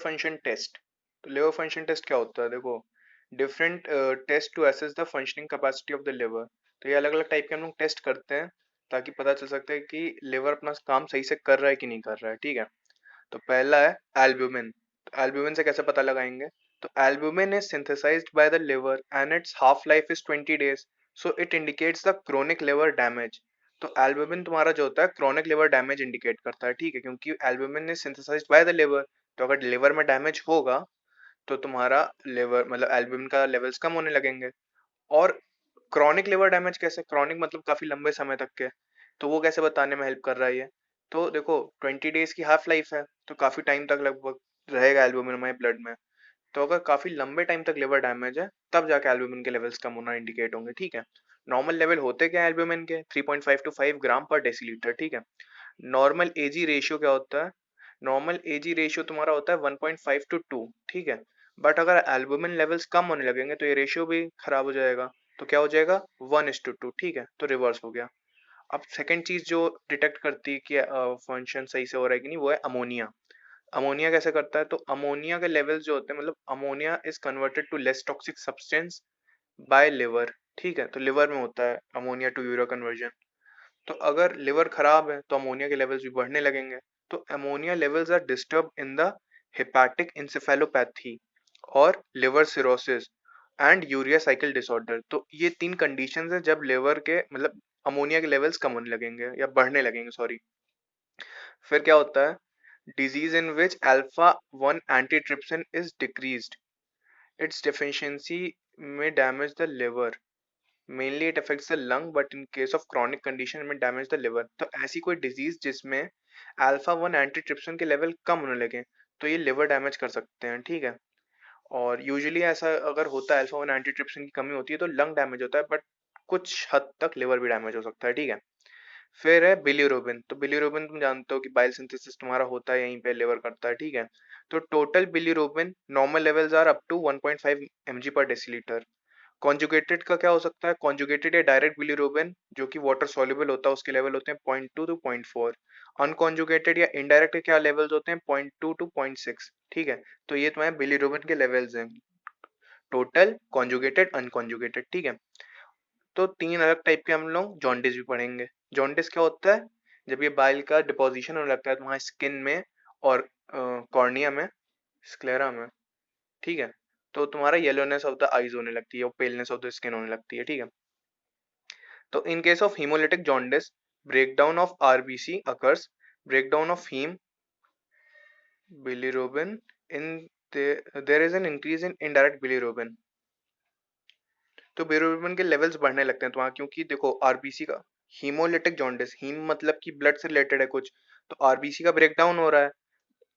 Function test. तो liver function test क्या होता है? देखो, different test to assess the functioning capacity of the liver. तो ये अलग अलग टाइप के हम लोग टेस्ट करते हैं ताकि पता चल सकता है कि लिवर अपना काम सही से कर रहा है कि नहीं कर रहा है। ठीक है, तो पहला है एल्ब्यूमिन। तो एल्ब्यूमिन से कैसे पता लगाएंगे? तो albumin is synthesised by the liver and its half life is 20 days, so it indicates the chronic liver damage. तो एल्ब्यूमिन तुम्हारा जो होता है क्रोनिक लिवर डैमेज इंडिकेट करता है। ठीक है, क्योंकि albumin is synthesised by the liver, तो अगर लिवर में डैमेज होगा तो तुम्हारा लिवर मतलब एल्ब्यूमिन का लेवल्स कम होने लगेंगे। और क्रॉनिक लिवर डैमेज कैसे? क्रॉनिक मतलब काफी लंबे समय तक के, तो वो कैसे बताने में हेल्प कर रहा है ये? तो देखो, 20 days की हाफ लाइफ है, तो काफी टाइम तक लगभग रहेगा एल्ब्यूमिन हमारे ब्लड में। तो अगर काफी लंबे टाइम तक लिवर डैमेज है तब जाके एल्ब्यूमिन के लेवल्स कम होना इंडिकेट होंगे। ठीक है, नॉर्मल लेवल होते क्या एल्ब्यूमिन के? 3.5 to 5 ग्राम पर डेसीलीटर। ठीक है, नॉर्मल एजी रेशियो क्या होता है? नॉर्मल एजी रेशियो तुम्हारा होता है 1.5 to 2। ठीक है, बट अगर एल्बुमिन लेवल्स कम होने लगेंगे तो ये रेशियो भी खराब हो जाएगा। तो क्या हो जाएगा? 1:2। ठीक है, तो रिवर्स हो गया। अब सेकंड चीज जो डिटेक्ट करती है कि फंक्शन सही से हो रहा है कि नहीं, वो है अमोनिया। अमोनिया कैसे करता है? तो अमोनिया के लेवल्स जो होते हैं, मतलब ammonia is converted to less toxic substance by liver. ठीक है, तो लिवर में होता है अमोनिया टू यूरिया कन्वर्जन। तो अगर लिवर खराब है तो अमोनिया के लेवल्स भी बढ़ने लगेंगे। तो ammonia levels are disturb in the hepatic encephalopathy और liver cirrhosis and urea cycle disorder. तो ये तीन कंडीशंस है जब लिवर के मतलब अमोनिया के लेवल्स कम होने लगेंगे या बढ़ने लगेंगे, सॉरी। फिर क्या होता है? Disease in which alpha 1 antitrypsin is decreased, it's deficiency में damage the liver. Mainly it affects the lung, but in case of chronic condition में डैमेज द लिवर। तो ऐसी कोई डिजीज जिसमें अल्फा 1 एंटीट्रिप्सिन के लेवल कम होने लगे तो ये लिवर डैमेज कर सकते हैं। ठीक है, और यूजुअली ऐसा अगर होता है, अल्फा 1 एंटीट्रिप्सिन की कमी होती है तो लंग डैमेज होता है, बट कुछ हद तक लिवर भी डैमेज हो सकता है। ठीक है, फिर है बिलीरुबिन। तो बिलीरुबिन तुम जानते हो कि बाइल सिंथेसिस तुम्हारा होता है यहीं पे, लिवर करता है। ठीक है, तो total bilirubin normal levels are up to 1.5 mg पर डेसीलीटर। कॉन्जुगेटेड का क्या हो सकता है? कॉन्जुगेटेड या डायरेक्ट बिलीरुबिन जो कि वाटर सॉल्युबल होता है उसके लेवल होते हैं 0.2 to 0.4। अनकॉन्जुगेटेड या इनडायरेक्ट के क्या लेवल्स होते हैं? 0.2 to 0.6। ठीक है, तो ये तुम्हारे बिलीरुबिन के लेवल्स हैं, टोटल, कॉन्जुगेटेड, अनकॉन्जुगेटेड। ठीक है, तो तीन अलग टाइप के हम लोग जॉन्डिस भी पढ़ेंगे। जॉन्डिस क्या होता है? जब ये बाइल का डिपोजिशन होने लगता है तुम्हारे स्किन में और कॉर्निया में, स्क्लेरा में। ठीक है, तो तुम्हारा येलोनेस ऑफ द आईज होने लगती है और पेलनेस ऑफ द स्किन होने लगती है। ठीक है, तो in case of hemolytic jaundice, breakdown of RBC occurs, breakdown of heme, bilirubin, in there is an increase in indirect bilirubin। तो बिलिरुबिन के लेवल्स बढ़ने लगते हैं तुम्हारा, क्योंकि देखो आरबीसी का, हीमोलिटिक जॉन्डिस, हीम मतलब कि ब्लड से रिलेटेड है कुछ, तो आरबीसी का ब्रेकडाउन हो रहा है,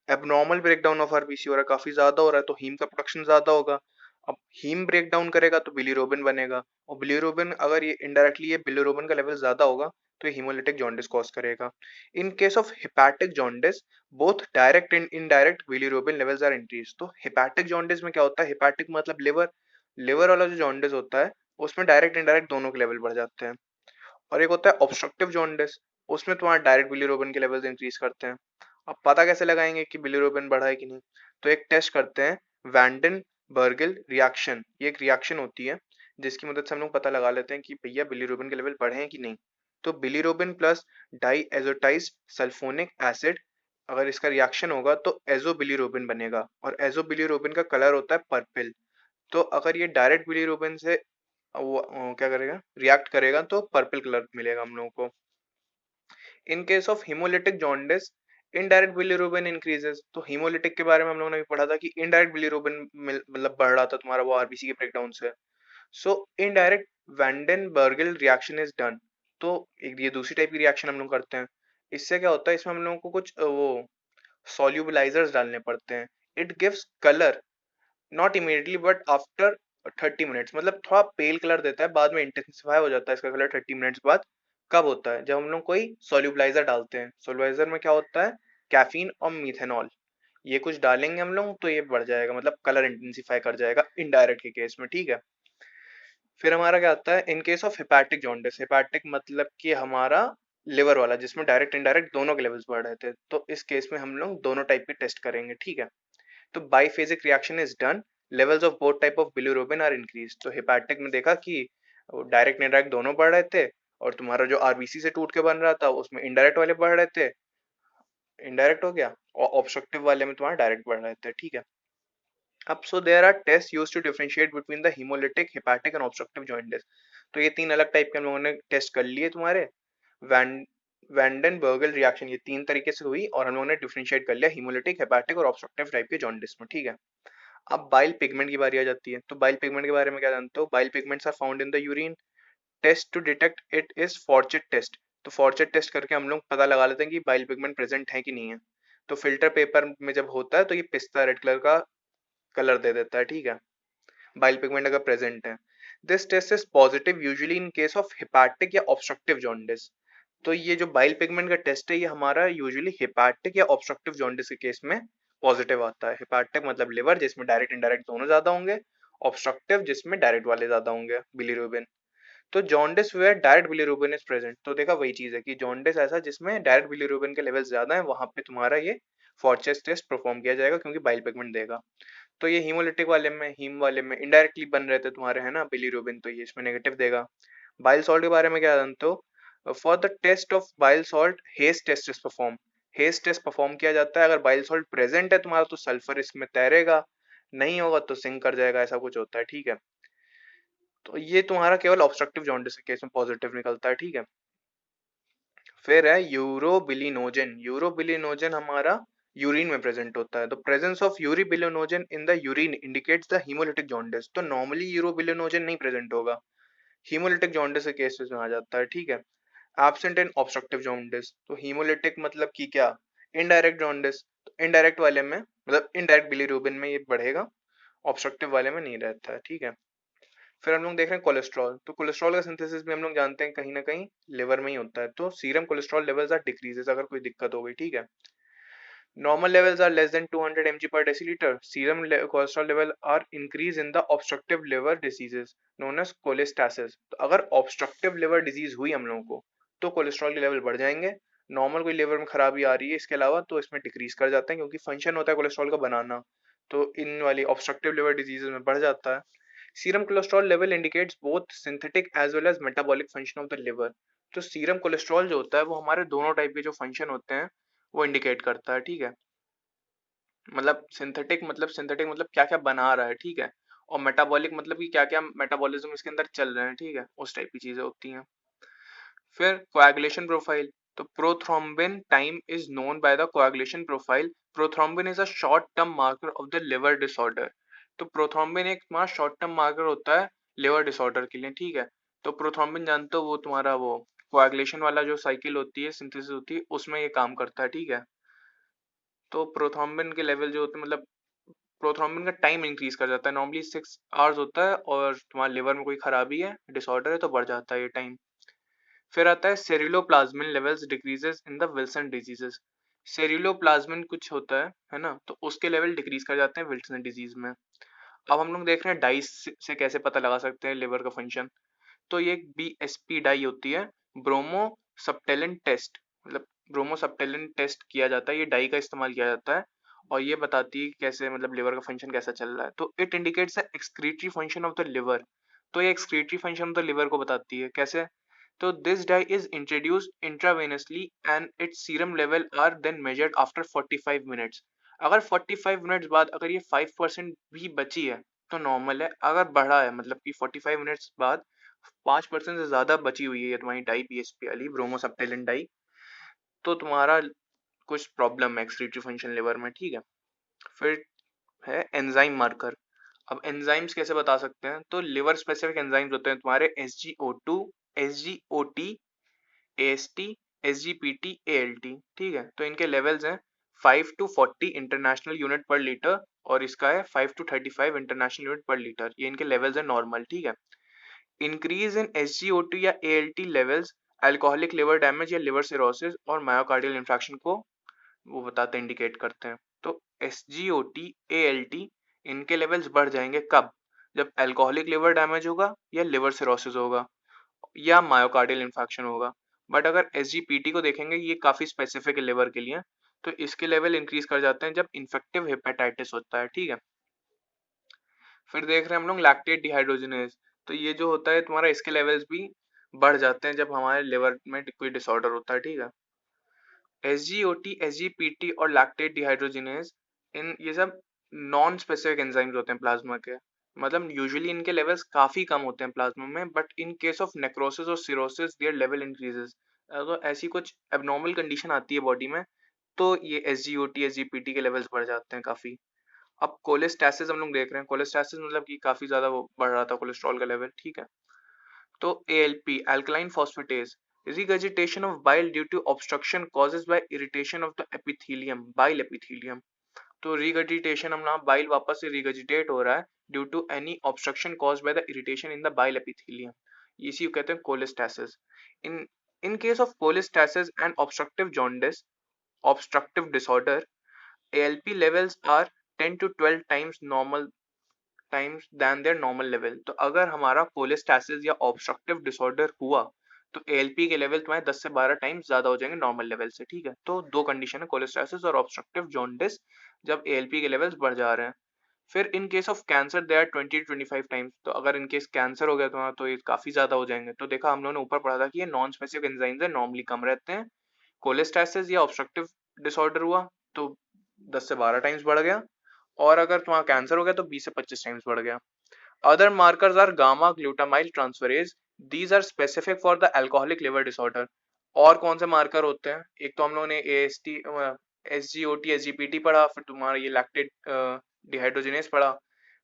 एबनॉर्मल ब्रेकडाउन ऑफ आरबीसी हो रहा है, काफी ज्यादा हो रहा है, तो हीम का प्रोडक्शन ज्यादा होगा। अब हीम ब्रेकडाउन करेगा तो बिलिरुबिन बनेगा, और बिलिरुबिन अगर ये इनडायरेक्टली ये बिलिरुबिन का लेवल ज्यादा होगा तो ये हीमोलिटिक जॉन्डिस कॉज करेगा। In case of hepatic jaundice, both direct and indirect bilirubin levels are increase. तो हेपेटिक जॉन्डिस में क्या होता है? हेपेटिक मतलब लिवर, लिवर वाला जो जॉन्डिस होता है उसमें डायरेक्ट इनडायरेक्ट दोनों के लेवल बढ़ जाते हैं। और एक होता है ऑब्स्ट्रक्टिव जॉन्डिस, उसमें तुम्हारा डायरेक्ट बिलिरुबिन के लेवल्स इंक्रीज करते हैं। अब पता कैसे लगाएंगे कि बिलिरुबिन बढ़ा है कि नहीं? तो एक टेस्ट करते हैं, वैंडन बर्गिल रिएक्शन। ये एक रिएक्शन होती है जिसकी मदद से हम लोग पता लगा लेते हैं कि भैया बिलिरुबिन के लेवल बढ़े हैं कि नहीं। तो bilirubin plus diazotised sulphonic acid, अगर इसका रिएक्शन होगा तो एजो बिलिरुबिन बनेगा, और एजो बिलिरुबिन का कलर होता है पर्पल। तो अगर ये डायरेक्ट बिलिरुबिन से वो क्या करेगा, रिएक्ट करेगा, तो पर्पल कलर मिलेगा हम लोगों को। इन case of haemolytic jaundice, indirect bilirubin increases. तो हिमोलिटिक के बारे में हम लोगों ने भी पढ़ा था कि इनडायरेक्ट बिलिरुबिन मतलब बढ़ रहा था तुम्हारा वो आरबीसी के ब्रेकडाउन से। So indirect van den Bergh reaction is done. तो एक ये दूसरी टाइप की रिएक्शन हम लोग करते हैं। इससे क्या होता है? इसमें हम लोगों को कुछ वो सॉल्युबलाइजर्स डालने पड़ते हैं। It gives colour, not immediately but after 30 minutes, मतलब थोड़ा पेल कलर देता है, बाद में इंटेंसिफाई हो जाता है इसका कलर 30 मिनट्स बाद। कब होता है? जब हम लोग कोई सोल्यूबलाइजर डालते हैं। सोल्यूबलाइजर में क्या होता है? कैफीन और मिथेनॉल, ये कुछ डालेंगे हम लोग तो ये बढ़ जाएगा, मतलब कलर इंटेंसिफाई कर जाएगा इनडायरेक्ट के केस में। ठीक है, फिर हमारा क्या आता है? इन case of hepatic jaundice, hepatic मतलब कि हमारा लिवर वाला जिसमें डायरेक्ट इनडायरेक्ट दोनों के लेवल्स बढ़ रहे थे, तो इस केस में हम लोग दोनों टाइप के टेस्ट करेंगे। ठीक है, तो biphasic reaction is done, levels of both type of bilirubin are increase. तो हेपाटिक में देखा कि डायरेक्ट इनडायरेक्ट दोनों बढ़ रहे थे, और तुम्हारा जो आरबीसी से टूट के बन रहा था उसमें इनडायरेक्ट वाले बढ़ रहे थे, इनडायरेक्ट हो गया, और ऑब्स्ट्रक्टिव वाले में तुम्हारा डायरेक्ट बढ़ रहे थे, ठीक है। अब so there are test used to differentiate between the haemolytic, hepatic and obstructive jaundice. तो ये तीन अलग टाइप के हम लोगों ने टेस्ट कर लिए तुम्हारे। वैन वैंडन बर्गल रिएक्शन, ये तीन तरीके से हुई और हम लोगों ने डिफरेंशिएट कर लिया हीमोलिटिक, हेपाटिक और ऑब्स्ट्रक्टिव टाइप के जॉन्डिस में, ठीक है। अब बाइल पिगमेंट की बारी आ जाती है। तो बाइल पिगमेंट के बारे में क्या जानते हो? Bile pigments are found in the urine. Test to detect it is Fouchet test. तो फॉर्चेट टेस्ट करके हम लोग पता लगा लेते हैं कि बाइल पिगमेंट प्रेजेंट है कि नहीं है। तो फिल्टर पेपर में जब होता है तो ये पिस्ता रेड कलर का कलर दे देता है, ठीक है, बाइल पिगमेंट अगर प्रेजेंट है। This test is positive usually in case of hepatic या ऑब्स्ट्रक्टिव जॉन्डिस। तो ये जो बाइल पिगमेंट का टेस्ट है ये हमारा यूजुअली हेपाटिक या ऑब्स्ट्रक्टिव जॉन्डिस के केस में पॉजिटिव आता है। हेपाटिक मतलब लिवर जिसमें डायरेक्ट इनडायरेक्ट दोनों ज्यादा होंगे, ऑब्स्ट्रक्टिव जिसमें डायरेक्ट वाले ज्यादा होंगे, बिलीरुबिन। तो jaundice where direct bilirubin is present. तो देखा वही चीज है कि जॉन्डिस ऐसा जिसमें डायरेक्ट बिलीरुबिन के लेवल ज्यादा है, वहां पे तुम्हारा ये फॉर्चेस टेस्ट परफॉर्म किया जाएगा क्योंकि बाइल पिगमेंट देगा। तो ये हीमोलिटिक वाले में, हीम वाले में इनडायरेक्टली बन रहे थे तुम्हारे, है ना, बिलीरुबिन, तो ये इसमें नेगेटिव देगा। बाइल सॉल्ट के बारे में क्या जानते हो? For the test of bile salt Hay's test is perform. Hay's test perform किया जाता है। अगर बाइल सॉल्ट प्रेजेंट है तुम्हारा तो सल्फर इसमें तैरेगा, नहीं होगा तो सिंक कर जाएगा, ऐसा कुछ होता है, ठीक है। तो ये तुम्हारा केवल ऑब्स्ट्रक्टिव जॉन्डिस के केस में पॉजिटिव निकलता है, ठीक है। फिर है यूरोबिलिनोजन। यूरोबिलिनोजन हमारा यूरिन में प्रेजेंट होता है। The presence of urobilinogen in the urine indicates the haemolytic jaundice. तो नॉर्मली यूरोबिलिनोजन नहीं प्रेजेंट होगा, हीमोलिटिक जॉन्डिस के केसेस में आ जाता है, ठीक है। Absent in obstructive jaundice. तो हीमोलिटिक मतलब कि क्या? Indirect jaundice. इनडायरेक्ट वाले में मतलब इनडायरेक्ट बिलीरुबिन में ये बढ़ेगा, ऑब्स्ट्रक्टिव वाले में नहीं रहता है, ठीक है। फिर हम लोग देख रहे हैं कोलेस्ट्रॉल। तो कोलेस्ट्रॉल का सिंथेसिस भी हम लोग जानते हैं कहीं ना कहीं लिवर में ही होता है। तो serum cholesterol levels are decreases अगर कोई दिक्कत हो गई, ठीक है। Normal levels are less than 200 mg per deciliter. Cholesterol level are increased in the obstructive liver diseases known as cholestasis. तो अगर obstructive liver disease हुई हम लोगों को तो कोलेस्ट्रॉल के लेवल बढ़ जाएंगे। नॉर्मल कोई लिवर में खराबी आ रही है इसके अलावा तो इसमें डिक्रीज कर जाते हैं क्योंकि फंक्शन होता है कोलेस्ट्रॉल का बनाना, तो इन वाली ऑब्स्ट्रक्टिव लिवर डिजीजेज में बढ़ जाता है। Serum cholesterol level indicates both synthetic as well as metabolic function of the liver. तो सीरम कोलेस्ट्रॉल जो होता है वो हमारे दोनों टाइप के जो फंक्शन होते हैं वो इंडिकेट करता है, ठीक है। मतलब सिंथेटिक मतलब क्या क्या बना रहा है, ठीक है, और मेटाबॉलिक मतलब कि क्या क्या मेटाबॉलिज्म इसके अंदर चल रहे हैं, ठीक है, उस टाइप की चीजें होती हैं। फिर कोएगुलेशन प्रोफाइल। तो prothrombin time is known by the coagulation profile. Prothrombin is a short term marker of the liver disorder. तो प्रोथ्रोम्बिन एक तुम्हारा शॉर्ट टर्म मार्कर होता है लिवर डिसऑर्डर के लिए, ठीक है। तो प्रोथ्रोम्बिन जानते हो वो तुम्हारा वो कोएगुलेशन वाला जो साइकिल होती है, सिंथेसिस होती है, उसमें ये काम करता है, ठीक है। तो प्रोथ्रोम्बिन के लेवल जो होते हैं मतलब प्रोथ्रोम्बिन का टाइम इंक्रीज कर जाता है। नॉर्मली 6 आवर्स होता है और तुम्हारे लिवर में कोई खराबी है, डिसऑर्डर है, तो बढ़ जाता है ये टाइम। फिर आता है ceruloplasmin levels decreases in the Wilson diseases. Ceruloplasmin कुछ होता है ना, तो उसके लेवल डिक्रीज कर जाते हैं विल्सन डिजीज में। अब हम लोग देख रहे हैं डाइस से कैसे पता लगा सकते हैं लिवर का फंक्शन। तो ये एक BSP डाई होती है, ब्रोमो सब्टेलेंट टेस्ट, मतलब ब्रोमो सब्टेलेंट टेस्ट किया जाता है, ये डाई का इस्तेमाल किया जाता है और ये बताती है कि कैसे मतलब लिवर का फंक्शन कैसा चल रहा है। तो it indicates the excretory function of the liver. तो ये excretory function of the liver को बताती है कैसे। तो this dye is introduced intravenously and its serum level are then measured after 45 minutes. अगर 45 मिनट्स बाद अगर ये 5% भी बची है तो नॉर्मल है, अगर बढ़ा है मतलब कि 45 मिनट्स बाद 5% से ज्यादा बची हुई है तुम्हारी डाई BSP वाली ब्रोमोसप्टेलिन डाई, तो तुम्हारा कुछ प्रॉब्लम है एक्सक्रीटरी फंक्शन लिवर में, ठीक है। फिर है एंजाइम मार्कर। अब एंजाइम्स कैसे बता सकते हैं? तो लिवर स्पेसिफिक एंजाइम्स होते हैं तुम्हारे SgO2, SgOT, AST, SGPT, ALT, ठीक है। तो इनके लेवल्स हैं 5 to 40 इंटरनेशनल यूनिट पर लीटर और इसका है 5 to 35 इंटरनेशनल यूनिट पर लीटर, ये इनके लेवल्स हैं नॉर्मल, ठीक है। इंक्रीज इन SgO2 या ALT levels alcoholic liver damage या लिवर सिरोसिस और मायोकार्डियल इन्फेक्शन को वो बताते इंडिकेट करते हैं। तो SgOT, ALT इनके लेवल्स बढ़ जाएंगे कब? जब अल्कोहलिक लिवर डैमेज होगा या लिवर सिरोसिस होगा या मायोकार्डियल इन्फेक्शन होगा। बट अगर SGPT को देखेंगे ये काफी स्पेसिफिक है लिवर के लिए, तो इसके लेवल इंक्रीज कर जाते हैं जब इन्फेक्टिव हेपेटाइटिस होता है, ठीक है। फिर देख रहे हैं हम लोग लैक्टेट डिहाइड्रोजिनेज। तो ये जो होता है तुम्हारा, इसके लेवल्स भी बढ़ जाते हैं जब हमारे लिवर में कोई डिसऑर्डर होता है, ठीक है। SGOT, SGPT और लैक्टेट डिहाइड्रोजिनेज, इन ये सब नॉन स्पेसिफिक एंजाइम्स होते हैं प्लाज्मा के। मतलब यूजुअली इनके लेवल्स काफी कम होते हैं प्लाज्मा में, but in case of necrosis और सिरोसिस देयर लेवल इंक्रीजेस। अगर ऐसी कुछ एबनॉर्मल कंडीशन आती है बॉडी में, तो ये SGOT, SGPT के लेवल्स बढ़ जाते हैं काफी। अब कोलेस्टैसिस हम लोग देख रहे हैं। कोलेस्टैसिस मतलब कि काफी ज्यादा वो बढ़ रहा था कोलेस्ट्रॉल का लेवल, ठीक है। तो ALP, alkaline phosphatase, regurgitation of bile due to obstruction causes by irritation of the epithelium, bile epithelium। तो regurgitation हम ना bile वापस से regurgitate हो रहा है due to any obstruction caused by the irritation in the bile epithelium। इसी को कहते हैं cholestasis। In case of cholestasis and obstructive jaundice, obstructive disorder, ALP levels are 10 to 12 times normal times than their normal level. तो अगर हमारा कोलेस्टैसिस या obstructive disorder हुआ, तो ALP के लेवल तुम्हारे 10 से 12 टाइम्स ज्यादा हो जाएंगे नॉर्मल लेवल से, ठीक है। तो दो कंडीशन है, कोलेस्टैसिस और ऑब्स्ट्रक्टिव जॉन्डिस, जब ALP के लेवल्स बढ़ जा रहे हैं। फिर in case of cancer they are 20 to 25 times. तो अगर इन केस कैंसर हो गया तुम्हारा, तो ये काफी ज्यादा हो जाएंगे। तो देखा हम लोगों ने ऊपर पढ़ा था कि ये नॉन स्पेसिफिक एंजाइम्स है, नॉर्मली कम रहते हैं। कोलेस्टैसिस या ऑब्स्ट्रक्टिव डिसऑर्डर हुआ तो 10 से 12 टाइम्स बढ़ गया, और अगर तुम्हारा कैंसर हो गया तो 20 से 25 टाइम्स बढ़ गया। Other markers are gamma glutamyl transferase. These are specific for the alcoholic liver disorder। और कौन से मार्कर होते हैं? एक तो हम लोगों ने AST, SGOT, SGPT पढ़ा, फिर तुम्हारा ये लैक्टेट डिहाइड्रोजिनेज पढ़ा,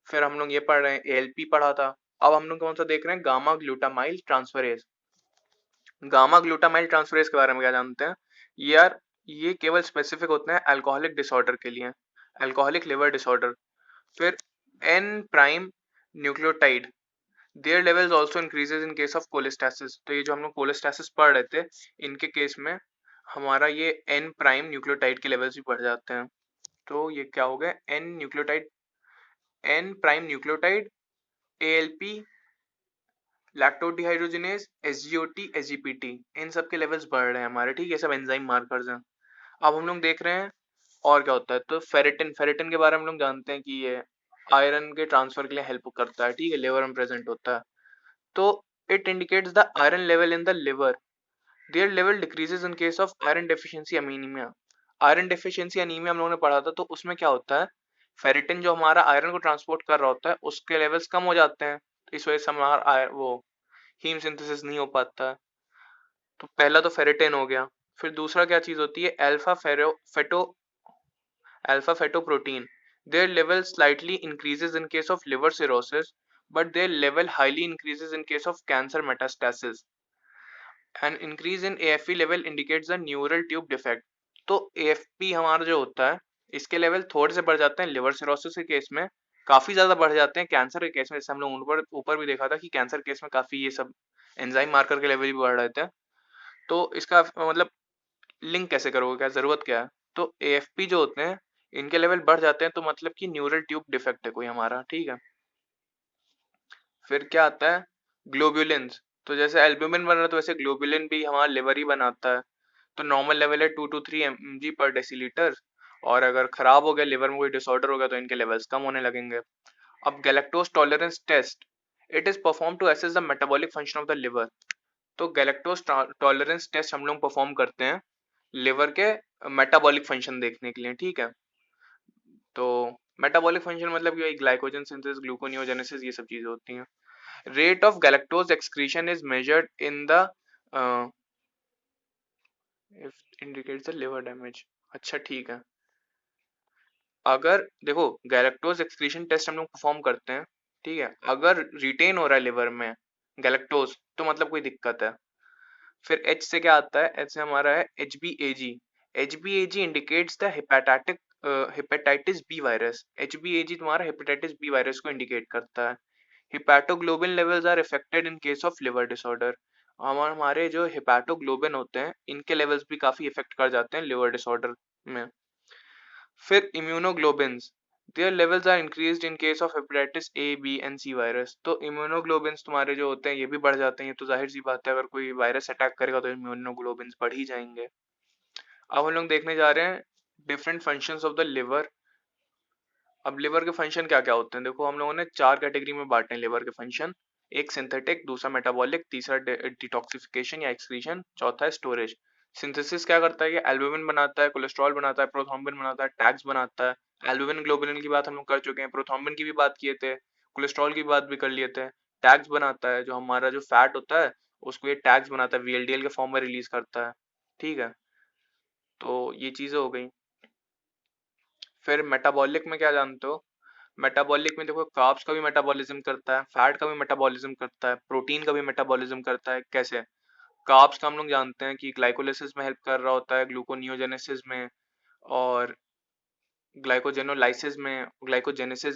फिर हम लोग ये पढ़ रहे हैं ALP पढ़ा था। अब हम लोग कौन सा देख रहे हैं? Gamma glutamyl transferase. Gamma glutamyl transferase के बारे में क्या जानते हैं? यार ये केवल स्पेसिफिक होते हैं अल्कोहलिक डिसऑर्डर के लिए, अल्कोहलिक लिवर डिसऑर्डर। फिर N prime nucleotide, their levels also increases in case of cholestasis. तो ये जो हम लोग कोलेस्टैसिस पढ़ रहे थे, इनके केस में हमारा ये N प्राइम न्यूक्लियोटाइड के लेवल्स भी बढ़ जाते हैं। तो ये क्या हो गया? N nucleotide, N prime nucleotide, ALP, लैक्टोडिहाइड्रोजिनेज, SGOT, SGPT, इन सब के लेवल्स बढ़ रहे हैं हमारे, ठीक है। सब एंजाइम मार्कर्स हैं। अब हम लोग देख रहे हैं और क्या होता है। तो फेरेटिन, फेरेटिन के बारे में हम लोग जानते हैं कि ये आयरन के ट्रांसफर के लिए हेल्प करता है, ठीक है, लिवर में प्रेजेंट होता है। तो it indicates the iron level in the liver. Their level decreases in case of iron deficiency anaemia. Iron deficiency anaemia हम लोगों ने पढ़ा था, तो उसमें क्या होता है, फेरिटिन जो हमारा आयरन को ट्रांसपोर्ट कर रहा होता है, उसके लेवल्स कम हो जाते हैं। तो इस वजह से हमारा वो हीम सिंथेसिस नहीं हो पाता है। तो पहला तो फेरिटिन हो गया। फिर दूसरा क्या चीज होती है? Alpha फेटोप्रोटीन। Their level slightly increases in case of liver cirrhosis, but their level highly increases in case of cancer metastasis। An increase in AFP level indicates the neural tube defect। तो AFP हमारा जो होता है, इसके level थोड़े से बढ़ जाते हैं लिवर सिरोसिस के केस में, काफी ज्यादा बढ़ जाते हैं कैंसर के केस में। जैसे हम लोग ऊपर ऊपर भी देखा था कि कैंसर केस में काफी ये सब एंजाइम मार्कर के लेवल भी बढ़ रहे थे। तो इसका मतलब लिंक कैसे करोगे, क्या जरूरत क्या है? तो AFP जो होते हैं, इनके लेवल बढ़ जाते हैं, तो मतलब कि न्यूरल ट्यूब डिफेक्ट है कोई हमारा, ठीक है। फिर क्या आता है? ग्लोब्युलिन्स। तो जैसे एल्ब्यूमिन बन रहा है, तो वैसे ग्लोब्युलिन भी हमारा लिवर ही बनाता है। तो नॉर्मल लेवल है 2 to 3 mg पर डेसीलीटर, और अगर खराब हो गया, लिवर में कोई डिसऑर्डर हो गया, तो इनके लेवल्स कम होने लगेंगे। अब galactose tolerance test, it is perform to assess the metabolic function of the liver. तो गैलेक्टोज टॉलरेंस टेस्ट हम लोग परफॉर्म करते हैं लिवर के मेटाबॉलिक फंक्शन देखने के लिए, ठीक है। तो मेटाबॉलिक फंक्शन मतलब कि ग्लाइकोजन सिंथेसिस, ग्लूकोनियोजेनेसिस, ये सब चीजें होती हैं। Rate of galactose excretion is measured in the if indicates the liver damage. अच्छा ठीक है। अगर देखो, गैलेक्टोज एक्सक्रीशन टेस्ट हम लोग परफॉर्म करते हैं, ठीक है। अगर रिटेन हो रहा है लिवर में गैलेक्टोज, तो मतलब कोई दिक्कत है। फिर H से क्या आता है? H से हमारा है HbAg। HbAg indicates the hepatitis B virus. HbAg तुम्हारा हेपेटाइटिस बी वायरस को इंडिकेट करता है। Haptoglobin levels are affected in case of liver disorder. हमारे जो हिपैटोग्लोबिन होते हैं, इनके लेवल्स भी काफी इफेक्ट कर जाते हैं लिवर डिसऑर्डर में। फिर immunoglobins, their levels are increased in case of hepatitis A, B and C virus. तो इम्यूनोग्लोबिन्स तुम्हारे जो होते हैं, ये भी बढ़ जाते हैं। ये तो जाहिर सी बात है, अगर कोई वायरस अटैक करेगा तो इम्यूनोग्लोबिन्स बढ़ ही जाएंगे। अब हम लोग देखने जा रहे हैं different functions of the liver. अब लिवर के फंक्शन क्या क्या होते हैं, देखो हम लोगों ने चार कैटेगरी में बांटे हैं लिवर के फंक्शन। एक सिंथेटिक, दूसरा मेटाबॉलिक, तीसरा डिटॉक्सिफिकेशन या एक्सक्रीशन, चौथा है स्टोरेज। सिंथेसिस क्या करता है, ये एल्बुमिन बनाता है, कोलेस्ट्रॉल बनाता है, प्रोथ्रोम्बिन बनाता है, टैग्स बनाता है। एल्बुमिन ग्लोबुलिन की बात हम लोग कर चुके हैं, प्रोथ्रोम्बिन की भी बात किए थे, कोलेस्ट्रॉल की बात भी कर लिए थे। टैग्स बनाता है, जो हमारा जो फैट होता है उसको ये टैग्स बनाता है, वीएलडीएल के फॉर्म में रिलीज करता है। ठीक है, तो ये चीजें हो गई। फिर मेटाबॉलिक में क्या जानते हो, मेटाबॉलिक में देखो कार्ब्स का भी मेटाबॉलिज्म करता है, फैट का भी मेटाबॉलिज्म करता है, प्रोटीन का भी मेटाबॉलिज्म करता है। कैसे, कार्ब्स का हम लोग जानते हैं कि ग्लाइकोलिसिस में हेल्प कर रहा होता है, ग्लूकोनियोजेनेसिस में, और ग्लाइकोजेनेसिस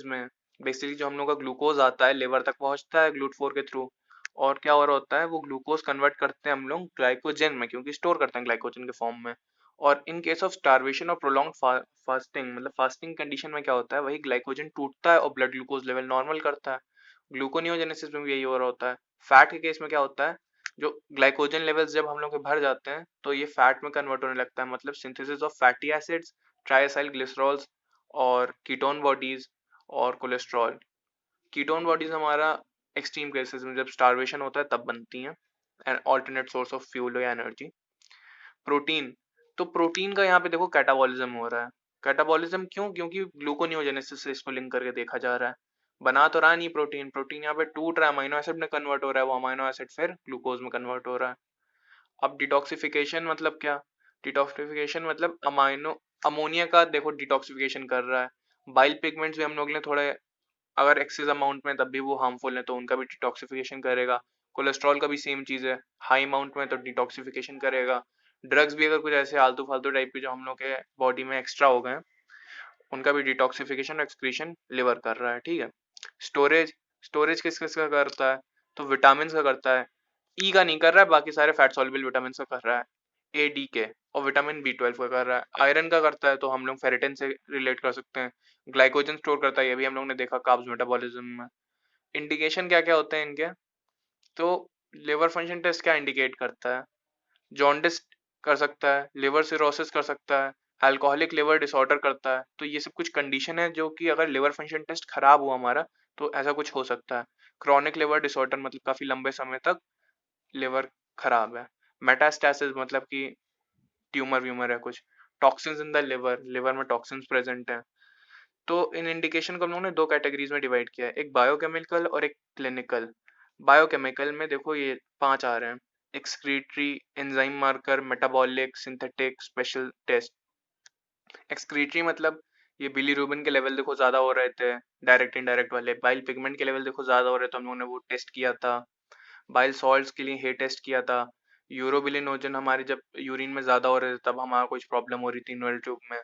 में बेसिकली जो हम लोग का ग्लूकोज आता है लिवर तक पहुंचता है GLUT4 के थ्रू। और क्या हो रहा होता है, वो ग्लूकोज कन्वर्ट करते हैं हम लोग ग्लाइकोजन में, क्योंकि स्टोर करते हैं ग्लाइकोजन के फॉर्म में। और इन केस ऑफ स्टारवेशन और प्रोलॉन्ग फास्टिंग, मतलब फास्टिंग कंडीशन में क्या होता है, वही ग्लाइकोजन टूटता है और ब्लड ग्लूकोज लेवल नॉर्मल करता है। ग्लूकोनियोजेनेसिस में भी यही हो रहा होता है। फैट के केस में क्या होता है, जो ग्लाइकोजन लेवल्स जब हम लोग के भर जाते हैं तो ये फैट में कन्वर्ट होने लगता है, मतलब सिंथेसिस ऑफ फैटी एसिड्स, ट्राइएसाइल ग्लिसरॉल्स, और कीटोन बॉडीज, और कोलेस्ट्रॉल। कीटोन बॉडीज हमारा एक्सट्रीम केसेस में जब स्टारवेशन होता है तब बनती हैं, and alternate source of fuel या एनर्जी। प्रोटीन, तो प्रोटीन का यहाँ पे देखो कैटाबॉलिज्म हो रहा है। कैटाबॉलिज्म क्यों, क्योंकि ग्लूकोनियोजेनेसिस से इसको लिंक करके देखा जा रहा है। बना तो रहा नहीं प्रोटीन, प्रोटीन यहाँ पे टूट रहा है, अमीनो एसिड में कन्वर्ट हो रहा है, वो अमीनो एसिड फिर ग्लूकोज में कन्वर्ट हो रहा है। अब डिटॉक्सिफिकेशन मतलब क्या, डिटॉक्सिफिकेशन मतलब अमाइनो अमोनिया का देखो डिटॉक्सिफिकेशन कर रहा है। बाइल पिगमेंट्स भी हम लोग ने थोड़े, अगर एक्सेस अमाउंट में तब भी वो हार्मफुल है तो उनका भी डिटॉक्सिफिकेशन करेगा। कोलेस्ट्रॉल का भी सेम चीज है, हाई अमाउंट में तो डिटॉक्सिफिकेशन करेगा। ड्रग्स भी अगर कुछ ऐसे आलतू फालतू टाइप के जो हम लोग के बॉडी में एक्स्ट्रा हो गए, उनका भी डिटॉक्सिफिकेशन एक्सक्रीशन लिवर कर रहा है। ठीक है, स्टोरेज, स्टोरेज किस किस का करता है, तो विटामिन का करता है। ई का नहीं कर रहा है, बाकी सारे फैट सॉल्युबल विटामिन का कर रहा है, ए डी के, और विटामिन B12 का कर रहा है। आयरन का करता है तो हम लोग फेरेटिन से रिलेट कर सकते हैं। ग्लाइकोजन स्टोर करता है, ये भी हम लोग ने देखा कार्ब्स मेटाबॉलिज्म में। इंडिकेशन क्या क्या होते हैं इनके, तो लिवर फंक्शन टेस्ट क्या इंडिकेट करता है, जॉन्डिस कर सकता है, लिवर सिरोसिस कर सकता है, अल्कोहलिक लिवर डिसऑर्डर करता है। तो ये सब कुछ कंडीशन है जो कि अगर लिवर फंक्शन टेस्ट खराब हुआ हमारा तो ऐसा कुछ हो सकता है। क्रॉनिक लिवर डिसऑर्डर मतलब काफी लंबे समय तक लिवर खराब है। मेटास्टैसिस मतलब कि ट्यूमर व्यूमर है कुछ। Toxins in the liver, liver में टॉक्सिन्स प्रेजेंट हैं। तो इन इंडिकेशन को हम लोगों ने दो कैटेगरीज में डिवाइड किया है, एक बायोकेमिकल और एक क्लिनिकल। बायोकेमिकल में देखो ये पांच आ रहे हैं, excretory, enzyme marker, metabolic, synthetic, special test. Excretory मतलब ये बिलीरुबिन के लेवल देखो ज्यादा हो रहे थे, डायरेक्ट इनडायरेक्ट वाले। बाइल पिगमेंट के लेवल देखो ज्यादा हो रहे थे, हम लोगों ने वो टेस्ट किया था। बाइल सॉल्ट्स के लिए हे टेस्ट किया था। यूरोबिलिनोजन हमारे जब यूरिन में ज्यादा हो रहे थे तब हमारा कुछ प्रॉब्लम हो रही थी इनवेल ट्यूब में।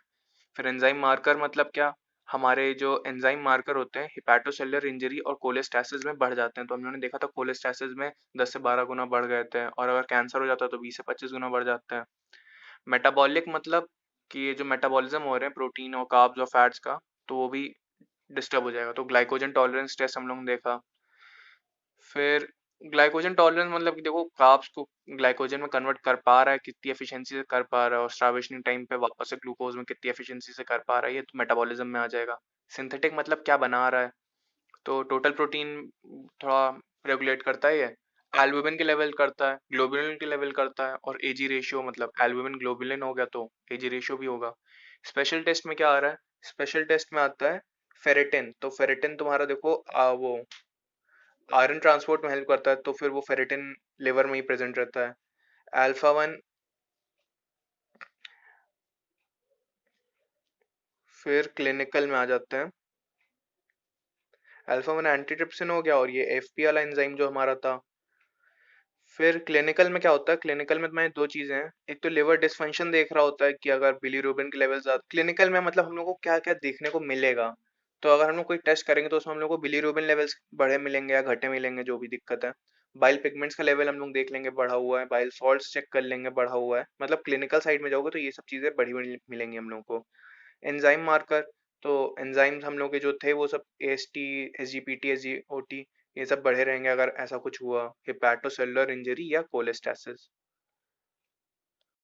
फिर एंजाइम मार्कर मतलब क्या, हमारे जो एंजाइम मार्कर होते हैं हिपैटोसेलुलर इंजरी और कोलेस्टैसिस में बढ़ जाते हैं, तो हम लोगों ने देखा था कोलेस्टैसिस में 10 से 12 गुना बढ़ गए थे, और अगर कैंसर हो जाता है तो 20 से 25 गुना बढ़ जाता है। मेटाबॉलिक मतलब कि ये जो मेटाबॉलिज्म हो रहे हैं प्रोटीन और कार्ब्स और फैट्स का, तो वो भी डिस्टर्ब हो जाएगा। तो ग्लाइकोजन टॉलरेंस टेस्ट हम लोगों ने देखा। फिर ग्लाइकोजन टॉलरेंस मतलब कि देखो कार्ब्स को ग्लाइकोजन में कन्वर्ट कर पा रहा है, कितनी एफिशिएंसी से कर पा रहा है, और स्टार्वेशन टाइम पे वापस से ग्लूकोज में कितनी एफिशिएंसी से कर पा रहा है, ये तो मेटाबॉलिज्म में आ जाएगा। सिंथेटिक मतलब क्या बना रहा है, तो टोटल प्रोटीन थोड़ा रेगुलेट करता है ये। एल्बुमिन के लेवल करता है, ग्लोबुलिन के लेवल करता है, और एजी रेशियो मतलब एल्बुमिन ग्लोबुलिन हो गया तो एजी रेशियो भी होगा। स्पेशल टेस्ट में क्या आ रहा है, स्पेशल टेस्ट में आता है फेरेटिन। तो फेरेटिन तुम्हारा देखो वो आयरन ट्रांसपोर्ट में हेल्प करता है, तो फिर वो फेरेटिन लिवर में ही प्रेजेंट रहता है। अल्फा वन, फिर क्लिनिकल में आ जाते हैं। अल्फा वन एंटीट्रिप्सिन हो गया, और ये एफपी वाला एंजाइम जो हमारा था। फिर क्लिनिकल में क्या होता है, क्लिनिकल में तुम्हारी दो चीजें हैं, एक तो लिवर डिसफंक्शन देख रहा होता है कि अगर बिलीरुबिन के लेवल ज्यादा, क्लिनिकल में मतलब हम लोग को क्या क्या देखने को मिलेगा। तो अगर हम लोग कोई टेस्ट करेंगे तो उसमें हम लोग को बिलीरुबिन लेवल्स बढ़े मिलेंगे या घटे मिलेंगे, जो भी दिक्कत है। बाइल पिगमेंट्स का लेवल हम लोग देख लेंगे बढ़ा हुआ है, बाइल सॉल्ट्स चेक कर लेंगे बढ़ा हुआ है, मतलब क्लिनिकल साइड में जाओगे तो ये सब चीजें बढ़ी हुई मिलेंगी हम लोग को। एंजाइम मार्कर, तो एंजाइम्स हम लोग के जो थे वो सब एस टी, SGPT, SGOT, ये सब बढ़े रहेंगे अगर ऐसा कुछ हुआ, हिपैटोसेलुलर इंजरी या कोलेस्टैसिस।